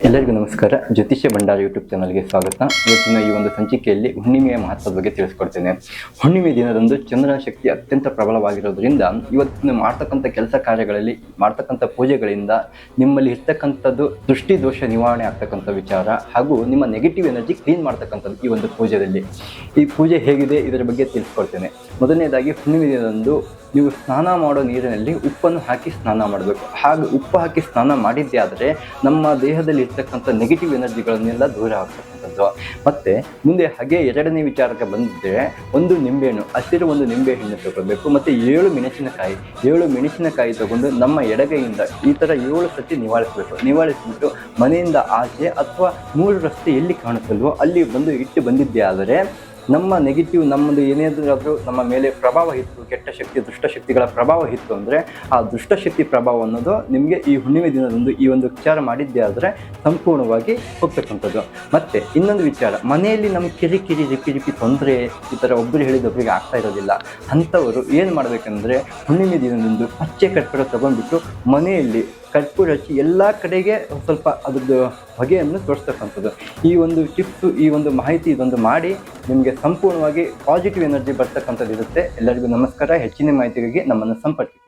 ಎಲ್ಲರಿಗೂ ನಮಸ್ಕಾರ. ಜ್ಯೋತಿಷ್ಯ ಭಂಡಾರ ಯೂಟ್ಯೂಬ್ ಚಾನಲ್ಗೆ ಸ್ವಾಗತ. ಇವತ್ತಿನ ಈ ಒಂದು ಸಂಚಿಕೆಯಲ್ಲಿ ಹುಣ್ಣಿಮೆಯ ಮಹತ್ವದ ಬಗ್ಗೆ ತಿಳಿಸ್ಕೊಡ್ತೇನೆ. ಹುಣ್ಣಿಮೆ ದಿನದಂದು ಚಂದ್ರನ ಶಕ್ತಿ ಅತ್ಯಂತ ಪ್ರಬಲವಾಗಿರೋದ್ರಿಂದ ಇವತ್ತಿನ ಮಾಡ್ತಕ್ಕಂಥ ಕೆಲಸ ಕಾರ್ಯಗಳಲ್ಲಿ ಮಾಡ್ತಕ್ಕಂಥ ಪೂಜೆಗಳಿಂದ ನಿಮ್ಮಲ್ಲಿ ಇರ್ತಕ್ಕಂಥದ್ದು ದೃಷ್ಟಿ ದೋಷ ನಿವಾರಣೆ ಆಗ್ತಕ್ಕಂಥ ವಿಚಾರ ಹಾಗೂ ನಿಮ್ಮ ನೆಗೆಟಿವ್ ಎನರ್ಜಿ ಕ್ಲೀನ್ ಮಾಡ್ತಕ್ಕಂಥದ್ದು ಈ ಒಂದು ಪೂಜೆಯಲ್ಲಿ. ಈ ಪೂಜೆ ಹೇಗಿದೆ ಇದರ ಬಗ್ಗೆ ತಿಳಿಸ್ಕೊಡ್ತೇನೆ. ಮೊದಲನೇದಾಗಿ ಹುಣ್ಣಿಮೆ ದಿನದಂದು ನೀವು ಸ್ನಾನ ಮಾಡೋ ನೀರಿನಲ್ಲಿ ಉಪ್ಪನ್ನು ಹಾಕಿ ಸ್ನಾನ ಮಾಡಬೇಕು. ಹಾಗೆ ಉಪ್ಪು ಹಾಕಿ ಸ್ನಾನ ಮಾಡಿದ್ದೇ ಆದರೆ ನಮ್ಮ ದೇಹದಲ್ಲಿ ಇರ್ತಕ್ಕಂಥ ನೆಗೆಟಿವ್ ಎನರ್ಜಿಗಳನ್ನೆಲ್ಲ ದೂರ ಆಗ್ತಕ್ಕಂಥದ್ದು. ಮತ್ತು ಮುಂದೆ ಹಾಗೆ ಎರಡನೇ ವಿಚಾರಕ್ಕೆ ಬಂದಿದ್ದರೆ ಒಂದು ನಿಂಬೆಹಣ್ಣು, ಹಸಿರು ಒಂದು ನಿಂಬೆಹಣ್ಣು ತಗೊಳ್ಬೇಕು ಮತ್ತು 7 ಮೆಣಸಿನಕಾಯಿ ತಗೊಂಡು ನಮ್ಮ ಎಡಗೈಯಿಂದ ಈ ಥರ 7 ಸತಿ ನಿವಾಳಿಸಿಬಿಟ್ಟು ಮನೆಯಿಂದ ಆಚೆ ಅಥವಾ 3 ರಸ್ತೆ ಎಲ್ಲಿ ಕಾಣುತ್ತಲ್ವೋ ಅಲ್ಲಿ ಇಟ್ಟು ಬಂದಿದ್ದೇ ಆದರೆ ನಮ್ಮ ನೆಗೆಟಿವ್ ನಮ್ಮದು ಏನೇನಾದರೂ ನಮ್ಮ ಮೇಲೆ ಪ್ರಭಾವ ಇತ್ತು, ಕೆಟ್ಟ ಶಕ್ತಿ ದುಷ್ಟಶಕ್ತಿಗಳ ಪ್ರಭಾವ ಇತ್ತು ಅಂದರೆ ಆ ದುಷ್ಟಶಕ್ತಿ ಪ್ರಭಾವ ಅನ್ನೋದು ನಿಮಗೆ ಈ ಹುಣ್ಣಿಮೆ ದಿನದಂದು ಈ ಒಂದು ವಿಚಾರ ಮಾಡಿದ್ದೇ ಆದರೆ ಸಂಪೂರ್ಣವಾಗಿ ಹೋಗ್ತಕ್ಕಂಥದ್ದು. ಮತ್ತು ಇನ್ನೊಂದು ವಿಚಾರ, ಮನೆಯಲ್ಲಿ ನಮ್ಮ ಕಿರಿಕಿರಿ ರಿಪಿ ತೊಂದರೆ ಈ ಥರ ಒಬ್ಬರು ಹೇಳಿದೊಬ್ಬರಿಗೆ ಆಗ್ತಾ ಇರೋದಿಲ್ಲ. ಅಂಥವರು ಏನು ಮಾಡಬೇಕಂದ್ರೆ ಹುಣ್ಣಿಮೆ ದಿನದಂದು ಪಚ್ಚೆ ಕರ್ಪೂರ ತಗೊಂಡ್ಬಿಟ್ಟು ಮನೆಯಲ್ಲಿ ಕರ್ಪೂರ ಹಚ್ಚಿ ಎಲ್ಲ ಕಡೆಗೆ ಸ್ವಲ್ಪ ಅದ್ರದ್ದು ಹೊಗೆಯನ್ನು ತೋರಿಸ್ತಕ್ಕಂಥದ್ದು. ಈ ಒಂದು ಟಿಪ್ಸು, ಈ ಒಂದು ಮಾಹಿತಿ ಇದೊಂದು ಮಾಡಿ ನಿಮಗೆ ಸಂಪೂರ್ಣವಾಗಿ ಪಾಸಿಟಿವ್ ಎನರ್ಜಿ ಬರ್ತಕ್ಕಂಥದ್ದು ಇರುತ್ತೆ. ಎಲ್ಲರಿಗೂ ನಮಸ್ಕಾರ. ಹೆಚ್ಚಿನ ಮಾಹಿತಿಗಾಗಿ ನಮ್ಮನ್ನು ಸಂಪರ್ಕಿಸಿ.